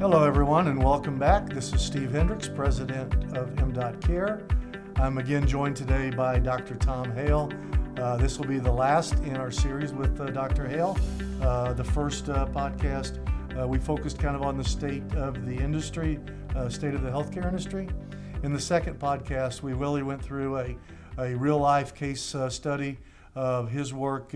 Hello everyone and welcome back. This is Steve Hendrix, President of m.Care. I'm again joined today by Dr. Tom Hale. This will be the last in our series with Dr. Hale. The first podcast, we focused kind of on the state of the industry, state of the healthcare industry. In the second podcast, we really went through a real life case study of his work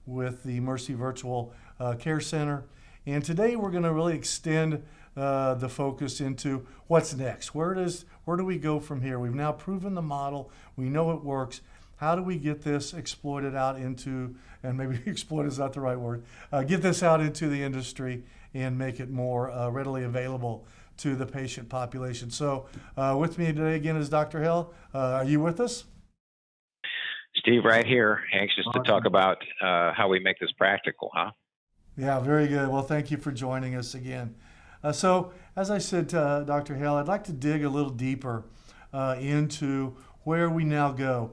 with the Mercy Virtual Care Center. And today we're going to really extend the focus into what's next. Where do we go from here? We've now proven the model. We know it works. How do we get this exploited out into, and maybe exploit is not the right word, get this out into the industry and make it more readily available to the patient population. So with me today again is Dr. Hale. Are you with us? Steve, right here, anxious to talk about how we make this practical, huh? Yeah, very good. Well, thank you for joining us again. So, as I said to Dr. Hale, I'd like to dig a little deeper into where we now go.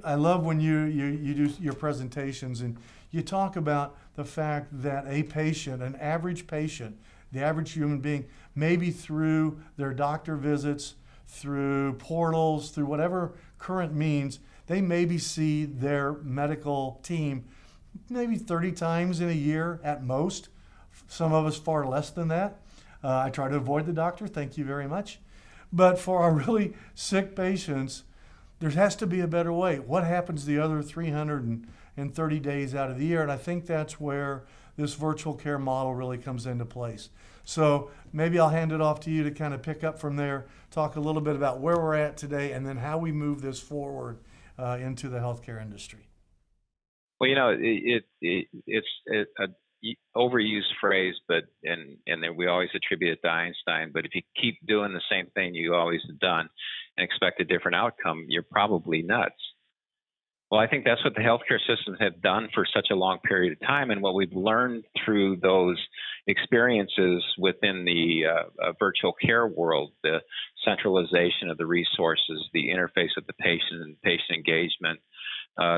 I love when you do your presentations and you talk about the fact that a patient, an average patient, the average human being, maybe through their doctor visits, through portals, through whatever current means, they maybe see their medical team maybe 30 times in a year at most. Some of us far less than that. I try to avoid the doctor, thank you very much. But for our really sick patients, there has to be a better way. What happens the other 330 days out of the year? And I think that's where this virtual care model really comes into place. So maybe I'll hand it off to you to kind of pick up from there, talk a little bit about where we're at today, and then how we move this forward into the healthcare industry. Well, you know, it's a overused phrase, but and then we always attribute it to Einstein. But if you keep doing the same thing you always have done and expect a different outcome, you're probably nuts. Well, I think that's what the healthcare systems have done for such a long period of time, and what we've learned through those experiences within the virtual care world, the centralization of the resources, the interface with the patient and patient engagement,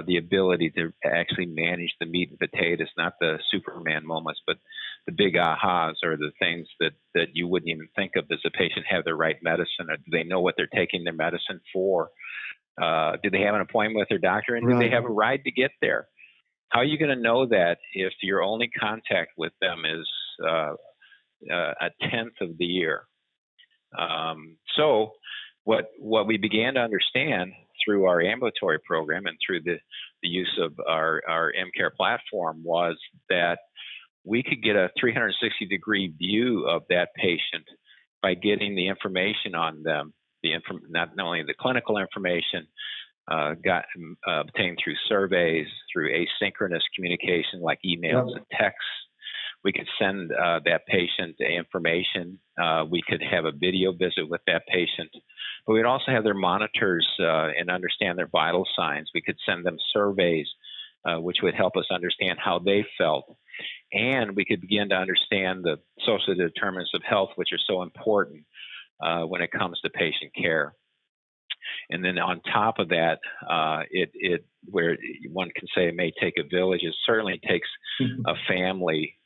the ability to actually manage the meat and potatoes, not the Superman moments, but the big ahas or the things that you wouldn't even think of. Does the patient have the right medicine? Or do they know what they're taking their medicine for? Do they have an appointment with their doctor? And do they have a ride to get there? How are you going to know that if your only contact with them is a tenth of the year? So what we began to understand through our ambulatory program and through the use of our m.Care platform was that we could get a 360-degree view of that patient by getting the information on them, not only the clinical information obtained through surveys, through asynchronous communication like emails and texts. We could send that patient information. We could have a video visit with that patient. But we'd also have their monitors and understand their vital signs. We could send them surveys, which would help us understand how they felt. And we could begin to understand the social determinants of health, which are so important when it comes to patient care. And then on top of that, where one can say it may take a village, it certainly takes a family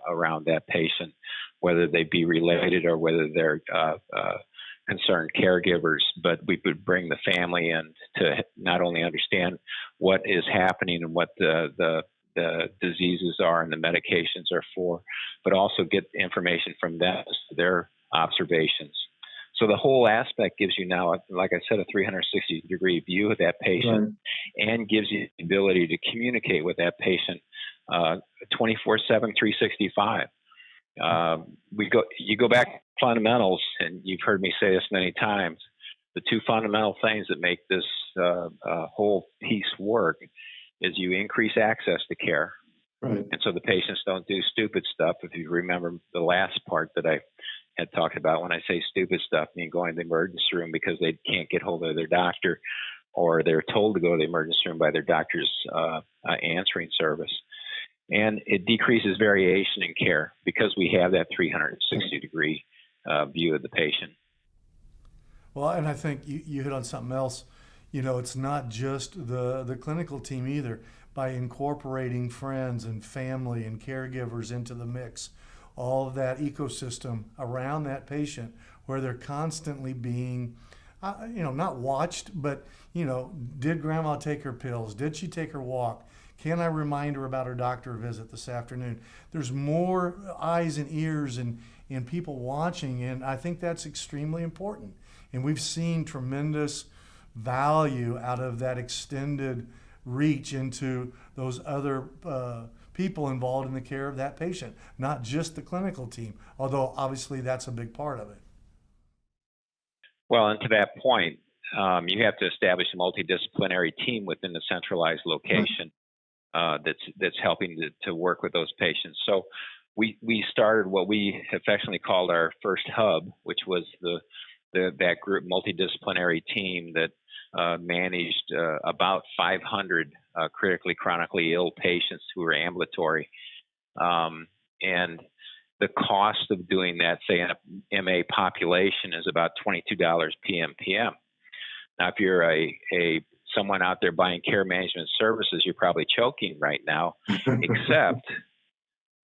around that patient, whether they be related or whether they're concerned caregivers. But we would bring the family in to not only understand what is happening and what the diseases are and the medications are for, but also get information from them, their observations. So the whole aspect gives you now, like I said, a 360-degree view of that patient and gives you the ability to communicate with that patient 24/7, 365. You go back to fundamentals, and you've heard me say this many times. The two fundamental things that make this whole piece work is you increase access to care, and so the patients don't do stupid stuff. If you remember the last part that I had talked about, when I say stupid stuff, I mean going to the emergency room because they can't get hold of their doctor, or they're told to go to the emergency room by their doctor's answering service. And it decreases variation in care because we have that 360-degree view of the patient. Well, and I think you hit on something else. You know, it's not just the clinical team either. By incorporating friends and family and caregivers into the mix, all of that ecosystem around that patient, where they're constantly being, not watched, but, did grandma take her pills? Did she take her walk? Can I remind her about her doctor visit this afternoon? There's more eyes and ears and people watching, and I think that's extremely important. And we've seen tremendous value out of that extended reach into those other people involved in the care of that patient, not just the clinical team, although obviously that's a big part of it. Well, and to that point, you have to establish a multidisciplinary team within the centralized location that's helping to work with those patients. So we started what we affectionately called our first hub, which was that group multidisciplinary team that managed about 500 chronically ill patients who were ambulatory. And the cost of doing that, say, in a MA population, is about $22 PMPM. Now, if you're someone out there buying care management services, you're probably choking right now, except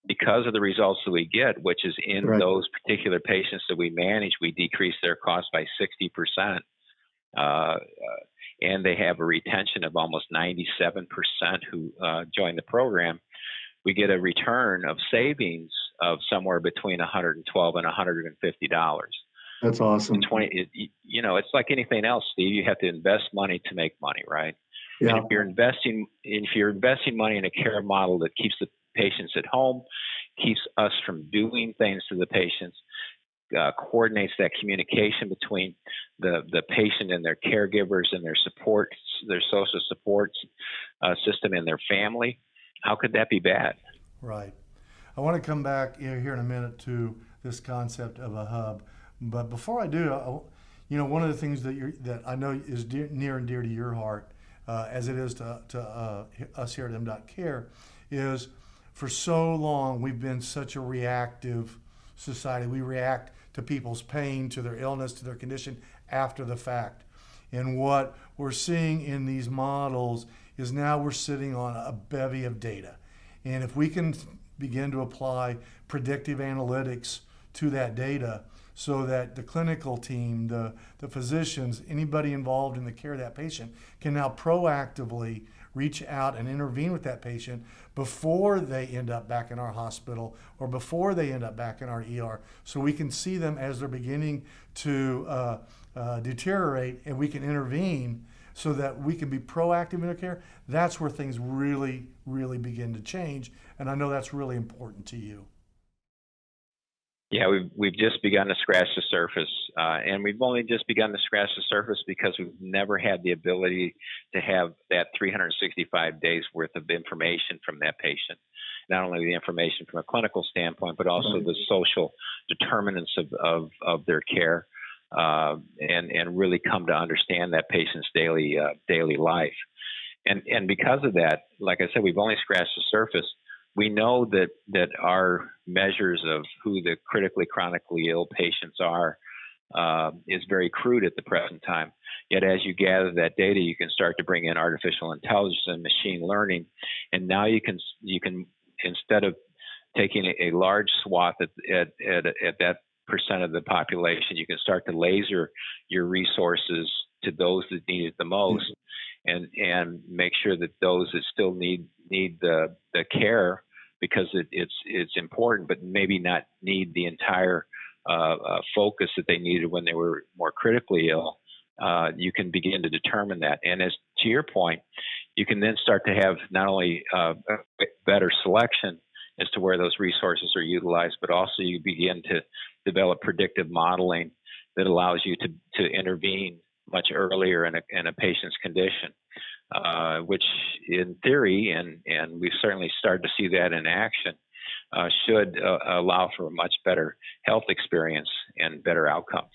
because of the results that we get, which is in Right. those particular patients that we manage, we decrease their cost by 60%. And they have a retention of almost 97% who join the program. We get a return of savings of somewhere between $112 and $150. That's awesome. It's like anything else, Steve. You have to invest money to make money, right? Yeah. And if you're investing money in a care model that keeps the patients at home, keeps us from doing things to the patients, coordinates that communication between the patient and their caregivers and their social support system and their family, how could that be bad? Right. I want to come back here in a minute to this concept of a hub. But before I do, one of the things that I know is near and dear to your heart, as it is to us here at m.Care, is for so long we've been such a reactive society. We react to people's pain, to their illness, to their condition after the fact. And what we're seeing in these models is now we're sitting on a bevy of data. And if we can begin to apply predictive analytics to that data, so that the clinical team, the physicians, anybody involved in the care of that patient can now proactively reach out and intervene with that patient before they end up back in our hospital or before they end up back in our ER. So we can see them as they're beginning to deteriorate, and we can intervene so that we can be proactive in their care. That's where things really, really begin to change. And I know that's really important to you. Yeah, we've just begun to scratch the surface, and we've only just begun to scratch the surface because we've never had the ability to have that 365 days worth of information from that patient. Not only the information from a clinical standpoint, but also the social determinants of their care, and really come to understand that patient's daily life. And because of that, like I said, we've only scratched the surface. We know that our measures of who the chronically ill patients are is very crude at the present time. Yet as you gather that data, you can start to bring in artificial intelligence and machine learning. And now you can instead of taking a large swath at that percent of the population, you can start to laser your resources to those that need it the most, and make sure that those that still need the care, because it's important, but maybe not need the entire focus that they needed when they were more critically ill. You can begin to determine that. And as to your point, you can then start to have not only a better selection as to where those resources are utilized, but also you begin to develop predictive modeling that allows you to intervene much earlier in a patient's condition. Which in theory, and we've certainly started to see that in action, should allow for a much better health experience and better outcomes.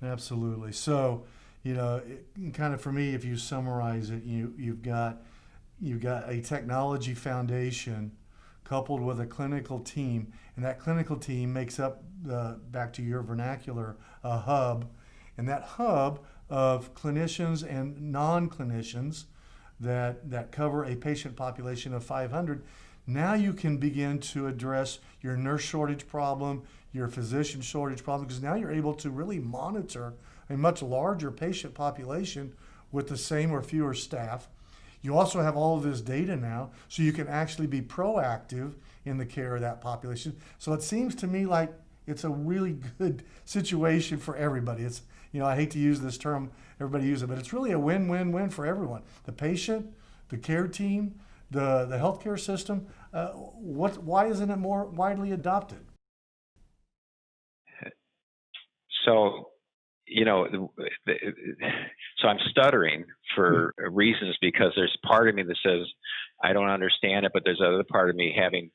Absolutely. So, kind of for me, if you summarize it, you've got a technology foundation coupled with a clinical team, and that clinical team makes up, back to your vernacular, a hub, and that hub of clinicians and non-clinicians that cover a patient population of 500 Now you can begin to address your nurse shortage problem, your physician shortage problem, because now you're able to really monitor a much larger patient population with the same or fewer staff. You also have all of this data now, so you can actually be proactive in the care of that population. So it seems to me like it's a really good situation for everybody. It's, I hate to use this term, everybody uses it, but it's really a win-win-win for everyone. The patient, the care team, the healthcare system. Why isn't it more widely adopted? So, so I'm stuttering for reasons because there's part of me that says I don't understand it, but there's another part of me, having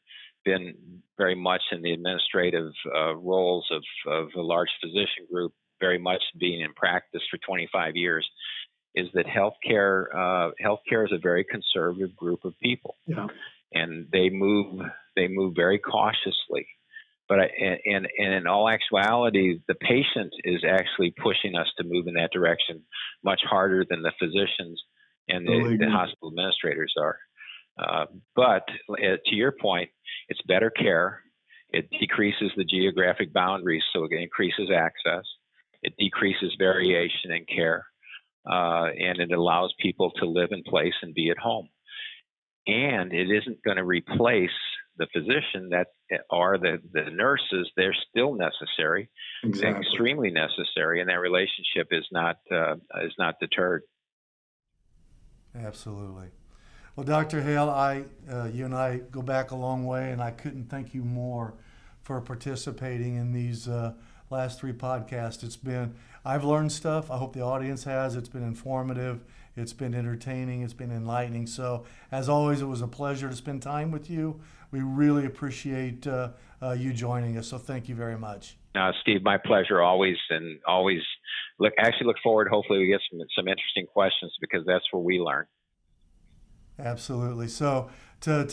been very much in the administrative roles of a large physician group, very much being in practice for 25 years, is that healthcare is a very conservative group of people, and they move very cautiously. But in all actuality, the patient is actually pushing us to move in that direction much harder than the physicians and the hospital administrators are. But to your point, it's better care. It decreases the geographic boundaries, so it increases access. It decreases variation in care, and it allows people to live in place and be at home. And it isn't going to replace the physician or the nurses. They're still necessary, extremely necessary, and that relationship is not deterred. Absolutely. Well, Dr. Hale, you and I go back a long way, and I couldn't thank you more for participating in these last 3 podcasts. I've learned stuff. I hope the audience has. It's been informative. It's been entertaining. It's been enlightening. So, as always, it was a pleasure to spend time with you. We really appreciate you joining us. So, thank you very much. Steve, my pleasure always, and always look forward. Hopefully, we get some interesting questions, because that's where we learn. Absolutely. So, to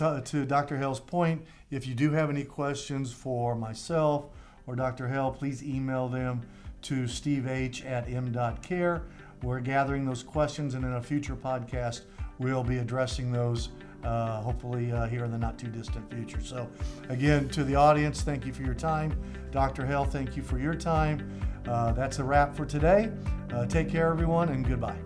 Dr. Hale's point, if you do have any questions for myself or Dr. Hale, please email them to steveh@m.care. We're gathering those questions, and in a future podcast, we'll be addressing those hopefully here in the not too distant future. So again, to the audience, thank you for your time. Dr. Hale, thank you for your time. That's a wrap for today. Take care, everyone, and goodbye.